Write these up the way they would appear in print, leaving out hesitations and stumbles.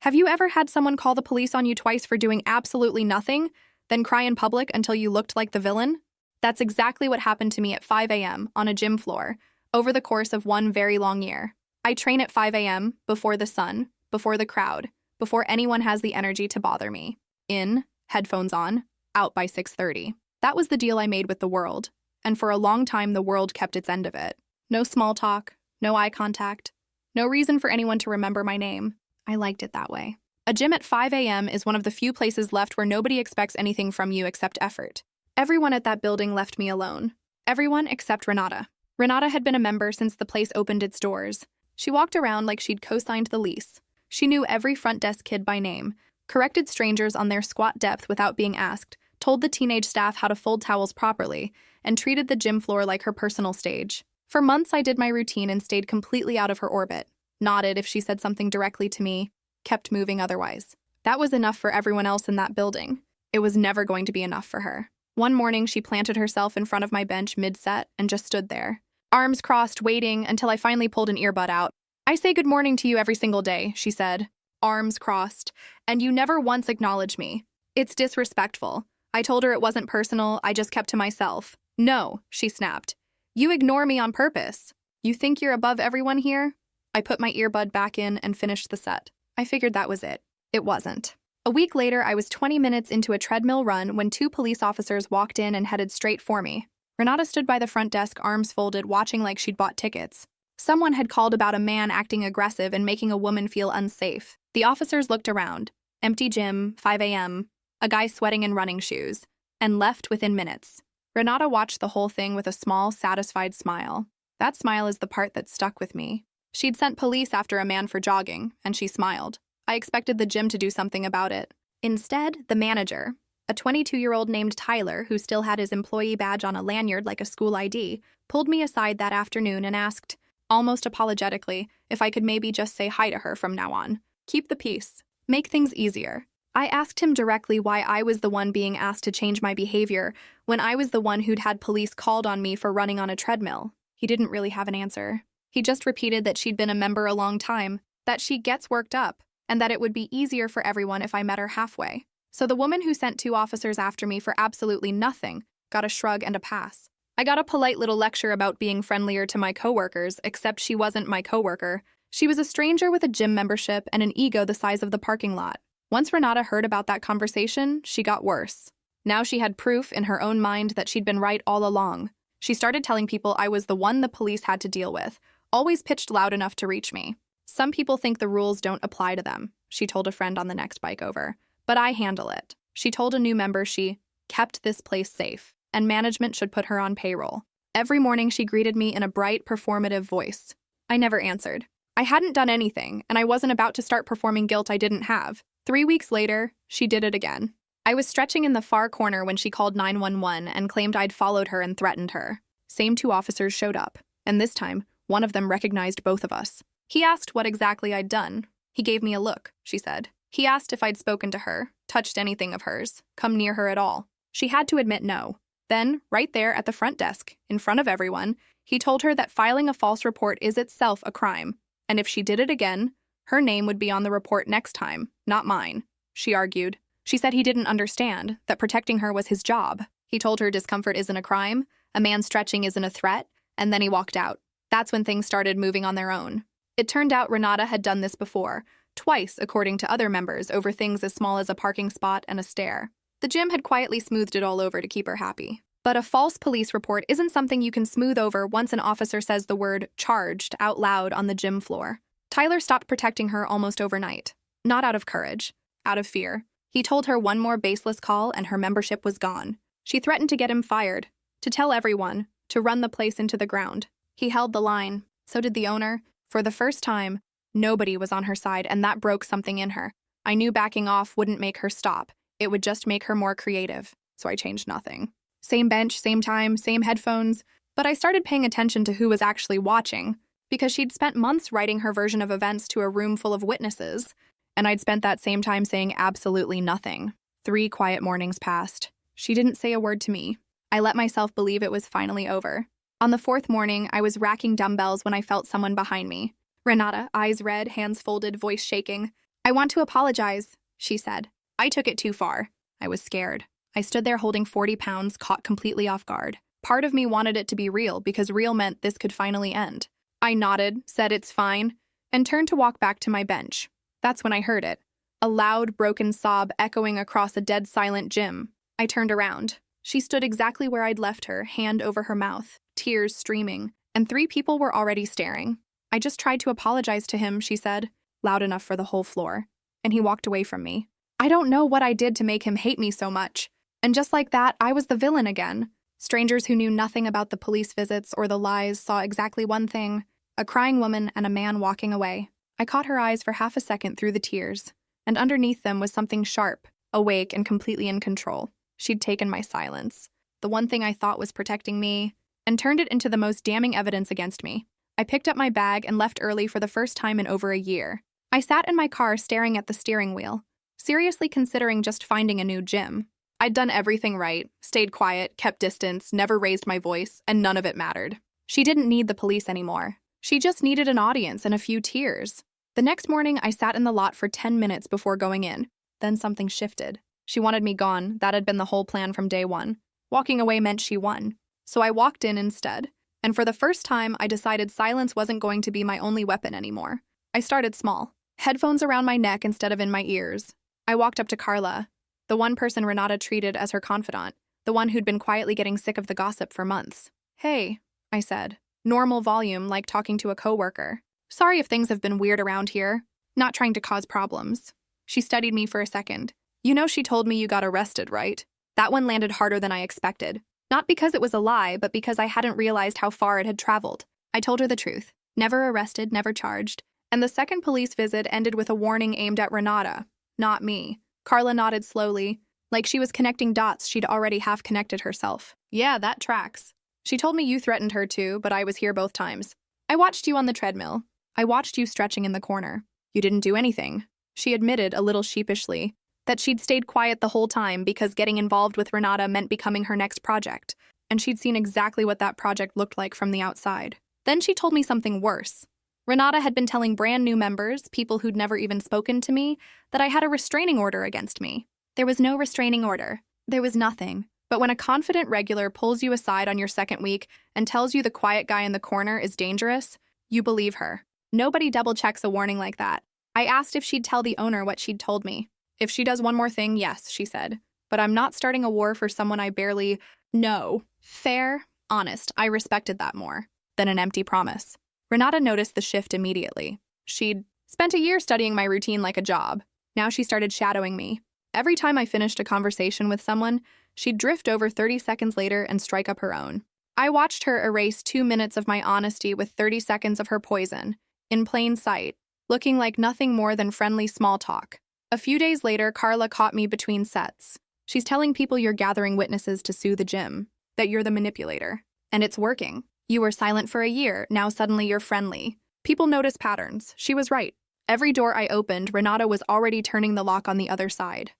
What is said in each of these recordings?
Have you ever had someone call the police on you twice for doing absolutely nothing, then cry in public until you looked like the villain? That's exactly what happened to me at 5 a.m. on a gym floor over the course of one very long year. I train at 5 a.m., before the sun, before the crowd, before anyone has the energy to bother me. In, headphones on, out by 6:30. That was the deal I made with the world, and for a long time the world kept its end of it. No small talk, no eye contact, no reason for anyone to remember my name. I liked it that way. A gym at 5 a.m. is one of the few places left where nobody expects anything from you except effort. Everyone at that building left me alone. Everyone except Renata. Renata had been a member since the place opened its doors. She walked around like she'd co-signed the lease. She knew every front desk kid by name, corrected strangers on their squat depth without being asked, told the teenage staff how to fold towels properly, and treated the gym floor like her personal stage. For months, I did my routine and stayed completely out of her orbit. Nodded if she said something directly to me, kept moving otherwise. That was enough for everyone else in that building. It was never going to be enough for her. One morning, she planted herself in front of my bench mid-set and just stood there, arms crossed, waiting until I finally pulled an earbud out. "I say good morning to you every single day," she said, arms crossed, "and you never once acknowledge me. It's disrespectful." I told her it wasn't personal, I just kept to myself. "No," she snapped. "You ignore me on purpose. You think you're above everyone here?" I put my earbud back in and finished the set. I figured that was it. It wasn't. A week later, I was 20 minutes into a treadmill run when 2 police officers walked in and headed straight for me. Renata stood by the front desk, arms folded, watching like she'd bought tickets. Someone had called about a man acting aggressive and making a woman feel unsafe. The officers looked around. Empty gym, 5 a.m., a guy sweating in running shoes, and left within minutes. Renata watched the whole thing with a small, satisfied smile. That smile is the part that stuck with me. She'd sent police after a man for jogging, and she smiled. I expected the gym to do something about it. Instead, the manager, a 22-year-old named Tyler who still had his employee badge on a lanyard like a school ID, pulled me aside that afternoon and asked, almost apologetically, if I could maybe just say hi to her from now on. Keep the peace. Make things easier. I asked him directly why I was the one being asked to change my behavior when I was the one who'd had police called on me for running on a treadmill. He didn't really have an answer. He just repeated that she'd been a member a long time, that she gets worked up, and that it would be easier for everyone if I met her halfway. So the woman who sent 2 officers after me for absolutely nothing got a shrug and a pass. I got a polite little lecture about being friendlier to my coworkers, except she wasn't my coworker. She was a stranger with a gym membership and an ego the size of the parking lot. Once Renata heard about that conversation, she got worse. Now she had proof in her own mind that she'd been right all along. She started telling people I was the one the police had to deal with, always pitched loud enough to reach me. "Some people think the rules don't apply to them," she told a friend on the next bike over. "But I handle it." She told a new member she kept this place safe, and management should put her on payroll. Every morning she greeted me in a bright, performative voice. I never answered. I hadn't done anything, and I wasn't about to start performing guilt I didn't have. 3 weeks later, she did it again. I was stretching in the far corner when she called 911 and claimed I'd followed her and threatened her. Same 2 officers showed up, and this time, one of them recognized both of us. He asked what exactly I'd done. He gave me a look, she said. He asked if I'd spoken to her, touched anything of hers, come near her at all. She had to admit no. Then, right there at the front desk, in front of everyone, he told her that filing a false report is itself a crime, and if she did it again, her name would be on the report next time, not mine, she argued. She said he didn't understand, that protecting her was his job. He told her discomfort isn't a crime, a man stretching isn't a threat, and then he walked out. That's when things started moving on their own. It turned out Renata had done this before, twice according to other members, over things as small as a parking spot and a stare. The gym had quietly smoothed it all over to keep her happy. But a false police report isn't something you can smooth over once an officer says the word "charged" out loud on the gym floor. Tyler stopped protecting her almost overnight. Not out of courage, out of fear. He told her one more baseless call and her membership was gone. She threatened to get him fired, to tell everyone, to run the place into the ground. He held the line. So did the owner. For the first time, nobody was on her side, and that broke something in her. I knew backing off wouldn't make her stop. It would just make her more creative. So I changed nothing. Same bench, same time, same headphones. But I started paying attention to who was actually watching, because she'd spent months writing her version of events to a room full of witnesses, and I'd spent that same time saying absolutely nothing. 3 quiet mornings passed. She didn't say a word to me. I let myself believe it was finally over. On the 4th morning, I was racking dumbbells when I felt someone behind me. Renata, eyes red, hands folded, voice shaking. "I want to apologize," she said. I took it too far. I was scared. I stood there holding 40 pounds, caught completely off guard. Part of me wanted it to be real because real meant this could finally end. I nodded, said it's fine, and turned to walk back to my bench. That's when I heard it. A loud, broken sob echoing across a dead silent gym. I turned around. She stood exactly where I'd left her, hand over her mouth, tears streaming, and 3 people were already staring. "I just tried to apologize to him," she said, loud enough for the whole floor, and he walked away from me. I don't know what I did to make him hate me so much. And just like that, I was the villain again. Strangers who knew nothing about the police visits or the lies saw exactly one thing: a crying woman and a man walking away. I caught her eyes for half a second through the tears, and underneath them was something sharp, awake, and completely in control. She'd taken my silence, the one thing I thought was protecting me, and turned it into the most damning evidence against me. I picked up my bag and left early for the first time in over a year. I sat in my car staring at the steering wheel, seriously considering just finding a new gym. I'd done everything right, stayed quiet, kept distance, never raised my voice, and none of it mattered. She didn't need the police anymore. She just needed an audience and a few tears. The next morning, I sat in the lot for 10 minutes before going in. Then something shifted. She wanted me gone. That had been the whole plan from day one. Walking away meant she won. So I walked in instead. And for the first time, I decided silence wasn't going to be my only weapon anymore. I started small. Headphones around my neck instead of in my ears. I walked up to Carla, the one person Renata treated as her confidant, the one who'd been quietly getting sick of the gossip for months. "Hey," I said, normal volume like talking to a coworker. "Sorry if things have been weird around here. Not trying to cause problems." She studied me for a second. "You know she told me you got arrested, right?" That one landed harder than I expected. Not because it was a lie, but because I hadn't realized how far it had traveled. I told her the truth. Never arrested, never charged. And the second police visit ended with a warning aimed at Renata, not me. Carla nodded slowly, like she was connecting dots she'd already half connected herself. "Yeah, that tracks. She told me you threatened her too, but I was here both times. I watched you on the treadmill. I watched you stretching in the corner. You didn't do anything." She admitted, a little sheepishly, that she'd stayed quiet the whole time because getting involved with Renata meant becoming her next project, and she'd seen exactly what that project looked like from the outside. Then she told me something worse. Renata had been telling brand new members, people who'd never even spoken to me, that I had a restraining order against me. There was no restraining order. There was nothing. But when a confident regular pulls you aside on your second week and tells you the quiet guy in the corner is dangerous, you believe her. Nobody double-checks a warning like that. I asked if she'd tell the owner what she'd told me. "If she does one more thing, yes," she said. "But I'm not starting a war for someone I barely know." Fair, honest, I respected that more than an empty promise. Renata noticed the shift immediately. She'd spent a year studying my routine like a job. Now she started shadowing me. Every time I finished a conversation with someone, she'd drift over 30 seconds later and strike up her own. I watched her erase 2 minutes of my honesty with 30 seconds of her poison, in plain sight, looking like nothing more than friendly small talk. A few days later, Carla caught me between sets. "She's telling people you're gathering witnesses to sue the gym, that you're the manipulator. And it's working. You were silent for a year, now suddenly you're friendly. People notice patterns." She was right. Every door I opened, Renata was already turning the lock on the other side.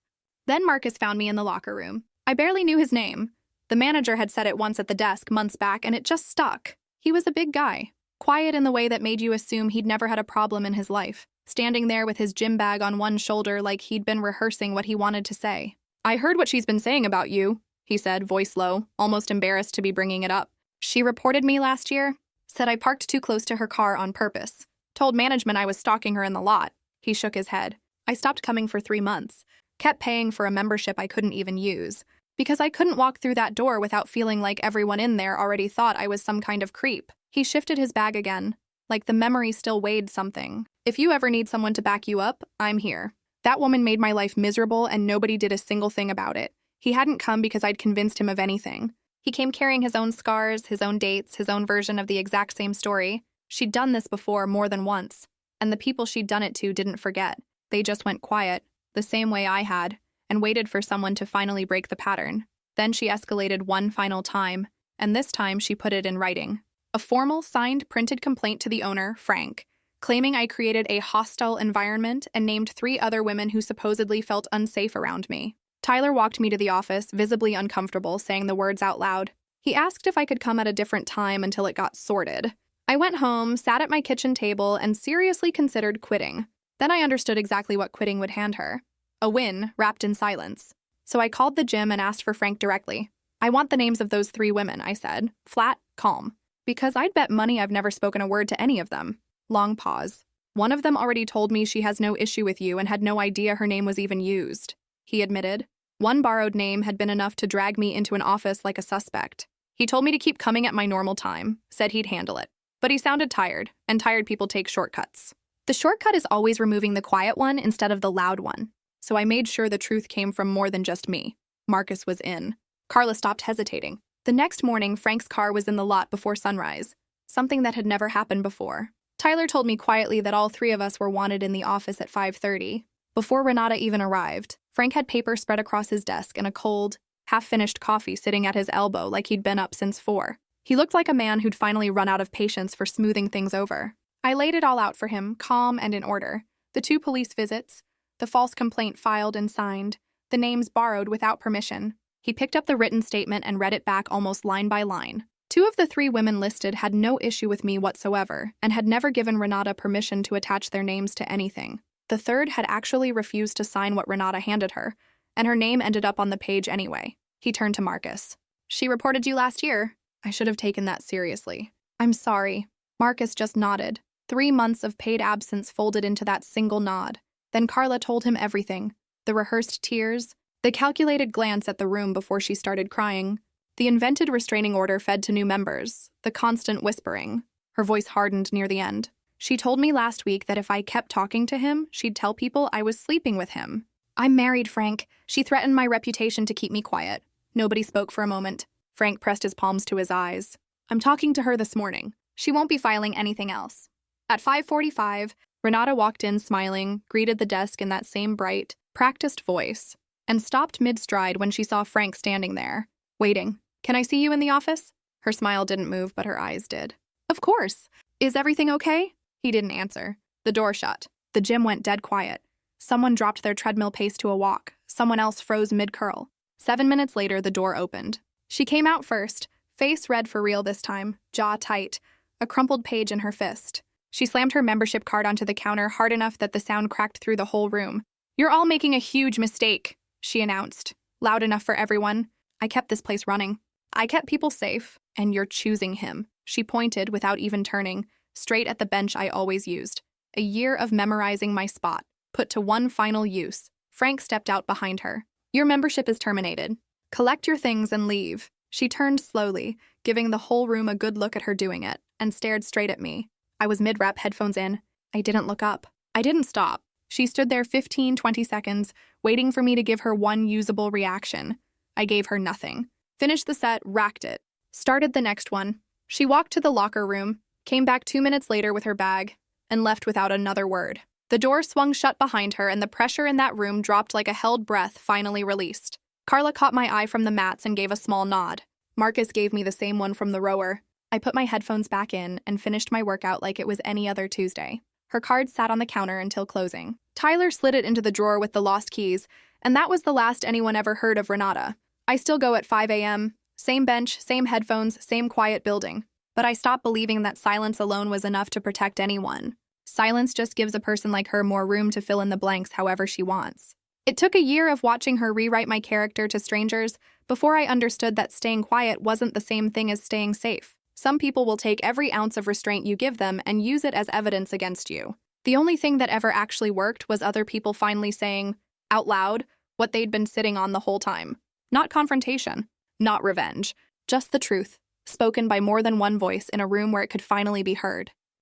Then Marcus found me in the locker room. I barely knew his name. The manager had said it once at the desk months back, and it just stuck. He was a big guy, quiet in the way that made you assume he'd never had a problem in his life, standing there with his gym bag on one shoulder like he'd been rehearsing what he wanted to say. "I heard what she's been saying about you," he said, voice low, almost embarrassed to be bringing it up. "She reported me last year, said I parked too close to her car on purpose. Told management I was stalking her in the lot." He shook his head. "I stopped coming for 3 months. Kept paying for a membership I couldn't even use. Because I couldn't walk through that door without feeling like everyone in there already thought I was some kind of creep." He shifted his bag again, like the memory still weighed something. "If you ever need someone to back you up, I'm here. That woman made my life miserable and nobody did a single thing about it." He hadn't come because I'd convinced him of anything. He came carrying his own scars, his own dates, his own version of the exact same story. She'd done this before more than once, and the people she'd done it to didn't forget. They just went quiet, the same way I had, and waited for someone to finally break the pattern. Then she escalated one final time, and this time she put it in writing. A formal, signed, printed complaint to the owner, Frank, claiming I created a hostile environment and named 3 other women who supposedly felt unsafe around me. Tyler walked me to the office, visibly uncomfortable, saying the words out loud. He asked if I could come at a different time until it got sorted. I went home, sat at my kitchen table, and seriously considered quitting. Then I understood exactly what quitting would hand her. A win, wrapped in silence. So I called the gym and asked for Frank directly. I want the names of those 3 women, I said, flat, calm. Because I'd bet money I've never spoken a word to any of them. Long pause. One of them already told me she has no issue with you and had no idea her name was even used, he admitted. One borrowed name had been enough to drag me into an office like a suspect. He told me to keep coming at my normal time, said he'd handle it. But he sounded tired, and tired people take shortcuts. The shortcut is always removing the quiet one instead of the loud one. So I made sure the truth came from more than just me. Marcus was in. Carla stopped hesitating. The next morning, Frank's car was in the lot before sunrise, something that had never happened before. Tyler told me quietly that all 3 of us were wanted in the office at 5:30. Before Renata even arrived, Frank had paper spread across his desk and a cold, half-finished coffee sitting at his elbow like he'd been up since 4. He looked like a man who'd finally run out of patience for smoothing things over. I laid it all out for him, calm and in order. The 2 police visits, the false complaint filed and signed, the names borrowed without permission. He picked up the written statement and read it back almost line by line. 2 of the 3 women listed had no issue with me whatsoever and had never given Renata permission to attach their names to anything. The 3rd had actually refused to sign what Renata handed her, and her name ended up on the page anyway. He turned to Marcus. She reported you last year. I should have taken that seriously. I'm sorry. Marcus just nodded. 3 months of paid absence folded into that single nod. Then Carla told him everything. The rehearsed tears, the calculated glance at the room before she started crying, the invented restraining order fed to new members, the constant whispering. Her voice hardened near the end. She told me last week that if I kept talking to him, she'd tell people I was sleeping with him. I'm married, Frank. She threatened my reputation to keep me quiet. Nobody spoke for a moment. Frank pressed his palms to his eyes. I'm talking to her this morning. She won't be filing anything else. At 5:45, Renata walked in smiling, greeted the desk in that same bright, practiced voice, and stopped mid-stride when she saw Frank standing there, waiting. Can I see you in the office? Her smile didn't move, but her eyes did. Of course. Is everything okay? He didn't answer. The door shut. The gym went dead quiet. Someone dropped their treadmill pace to a walk. Someone else froze mid-curl. 7 minutes later, the door opened. She came out first, face red for real this time, jaw tight, a crumpled page in her fist. She slammed her membership card onto the counter hard enough that the sound cracked through the whole room. You're all making a huge mistake, she announced, loud enough for everyone. I kept this place running. I kept people safe, and you're choosing him. She pointed, without even turning, straight at the bench I always used. A year of memorizing my spot, put to one final use. Frank stepped out behind her. Your membership is terminated. Collect your things and leave. She turned slowly, giving the whole room a good look at her doing it, and stared straight at me. I was mid-rep, headphones in. I didn't look up. I didn't stop. She stood there 15-20 seconds, waiting for me to give her one usable reaction. I gave her nothing. Finished the set, racked it. Started the next one. She walked to the locker room, came back 2 minutes later with her bag, and left without another word. The door swung shut behind her, and the pressure in that room dropped like a held breath finally released. Carla caught my eye from the mats and gave a small nod. Marcus gave me the same one from the rower. I put my headphones back in and finished my workout like it was any other Tuesday. Her card sat on the counter until closing. Tyler slid it into the drawer with the lost keys, and that was the last anyone ever heard of Renata. I still go at 5 a.m., same bench, same headphones, same quiet building. But I stopped believing that silence alone was enough to protect anyone. Silence just gives a person like her more room to fill in the blanks however she wants. It took a year of watching her rewrite my character to strangers before I understood that staying quiet wasn't the same thing as staying safe. Some people will take every ounce of restraint you give them and use it as evidence against you. The only thing that ever actually worked was other people finally saying, out loud, what they'd been sitting on the whole time. Not confrontation, not revenge, just the truth, spoken by more than one voice in a room where it could finally be heard.